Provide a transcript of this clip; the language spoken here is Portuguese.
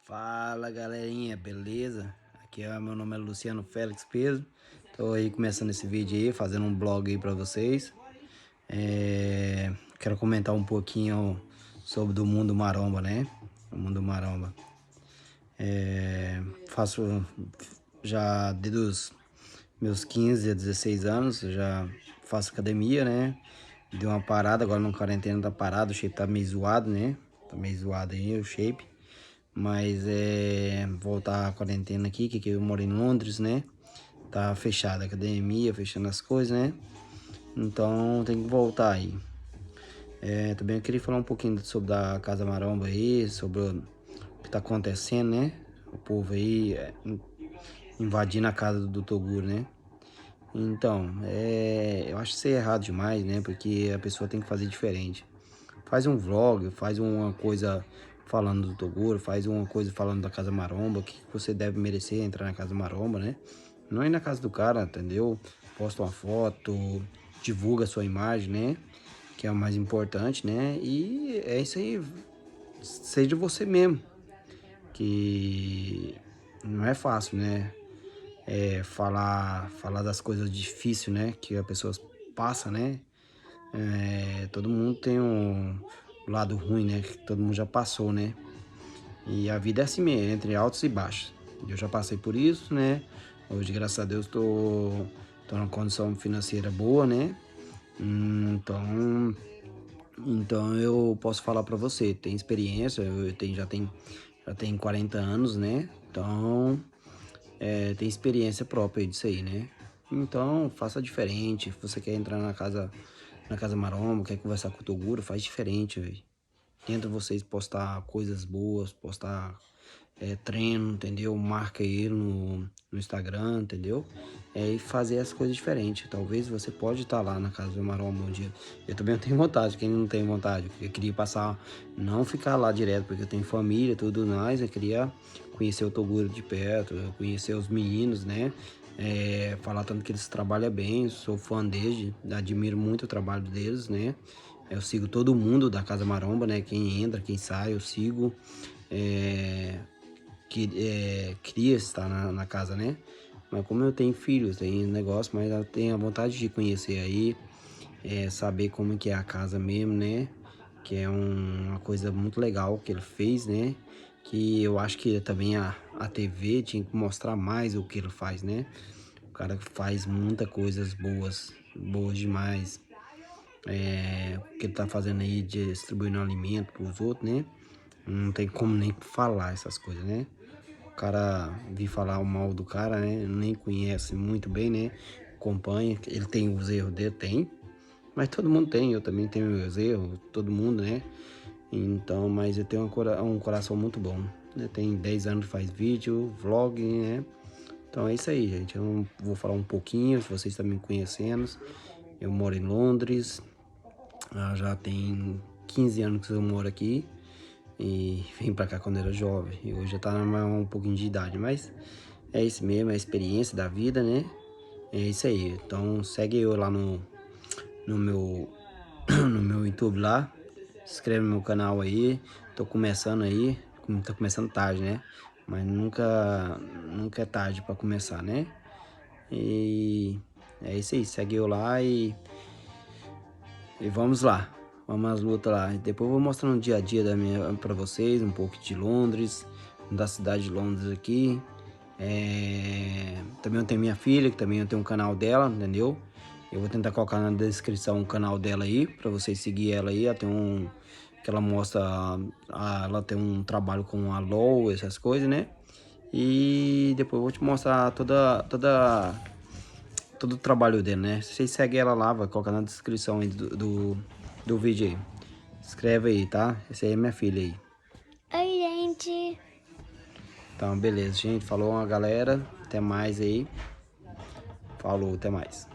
Fala galerinha, beleza? Meu nome é Luciano Félix Peso. Tô aí começando esse vídeo aí, fazendo um blog aí pra vocês. Quero comentar um pouquinho sobre do mundo maromba, né? O mundo maromba. Faço já desde os meus 15 a 16 anos, eu já faço academia, né? Deu uma parada, agora na quarentena tá parado, o shape tá meio zoado, né? Tá meio zoado aí o shape. Mas voltar à quarentena aqui, que eu moro em Londres, né? Tá fechada a academia, fechando as coisas, né? Então tem que voltar aí. Também eu queria falar um pouquinho sobre a Casa Maromba aí, sobre o que tá acontecendo, né? O povo aí invadindo a casa do Toguro, né? Então, eu acho isso errado demais, né? Porque a pessoa tem que fazer diferente. Faz um vlog, faz uma coisa falando do Toguro, faz uma coisa falando da Casa Maromba, o que você deve merecer entrar na Casa Maromba, né? Não ir na casa do cara, entendeu? Posta uma foto, divulga a sua imagem, né? Que é o mais importante, né? E é isso aí, seja você mesmo, que não é fácil, né? Falar das coisas difíceis, né? Que a pessoa passa, né? Todo mundo tem um lado ruim, né? Que todo mundo já passou, né? E a vida é assim mesmo, entre altos e baixos. Eu já passei por isso, né? Hoje, graças a Deus, tô numa condição financeira boa, né? Então eu posso falar pra você, tem experiência, já tenho 40 anos, né? Então, tem experiência própria disso aí, né? Então, faça diferente. Se você quer entrar na casa Maromba, quer conversar com o Toguro, faz diferente, velho. Tenta vocês postar coisas boas, postar treino, entendeu? Marca ele no Instagram, entendeu? E fazer as coisas diferentes. Talvez você pode estar lá na casa do Maromba um dia. Eu também não tenho vontade, quem não tem vontade? Eu queria passar, não ficar lá direto, porque eu tenho família e tudo mais. Eu queria conhecer o Toguro de perto, conhecer os meninos, né? Falar tanto que eles trabalham bem, sou fã deles, admiro muito o trabalho deles, né? Eu sigo todo mundo da Casa Maromba, né? Quem entra, quem sai, eu sigo. Queria estar na casa, né? Mas como eu tenho filhos, tem negócio, mas eu tenho a vontade de conhecer aí, saber como que é a casa mesmo, né? Que é uma coisa muito legal que ele fez, né? Que eu acho que também a TV tinha que mostrar mais o que ele faz, né? O cara faz muitas coisas boas, boas demais. O que ele tá fazendo aí de distribuindo alimento pros outros, né? Não tem como nem falar essas coisas, né? O cara vir falar o mal do cara, né? Nem conhece muito bem, né? Acompanha, ele tem os erros dele, tem. Mas todo mundo tem, eu também tenho meus erros, todo mundo, né? Então, mas eu tenho um coração muito bom. Eu tenho 10 anos que faz vídeo, vlog, né? Então é isso aí, gente. Eu vou falar um pouquinho, se vocês estão me conhecendo. Eu moro em Londres, já tem 15 anos que eu moro aqui. E vim pra cá quando era jovem. E hoje já tá um pouquinho de idade, mas é isso mesmo, é a experiência da vida, né? É isso aí. Então segue eu lá no meu, no meu YouTube lá. Se inscreve no meu canal aí. Tô começando aí. Tô começando tarde, né? Mas nunca é tarde pra começar, né? E é isso aí. Segue eu lá e vamos lá. Vamos às lutas lá. Depois eu vou mostrar um dia a dia pra vocês, um pouco de Londres, da cidade de Londres aqui. Também eu tenho minha filha, que também eu tenho um canal dela, entendeu? Eu vou tentar colocar na descrição o canal dela aí, pra vocês seguir ela aí. Ela tem que ela mostra, ela tem um trabalho com a LOL, essas coisas, né? E depois eu vou te mostrar todo o trabalho dele, né? Se vocês seguem ela lá, vai colocar na descrição aí do vídeo aí. Escreve aí, tá? Essa aí é minha filha aí. Oi, gente. Então, beleza, gente. Falou, galera. Até mais aí. Falou, até mais.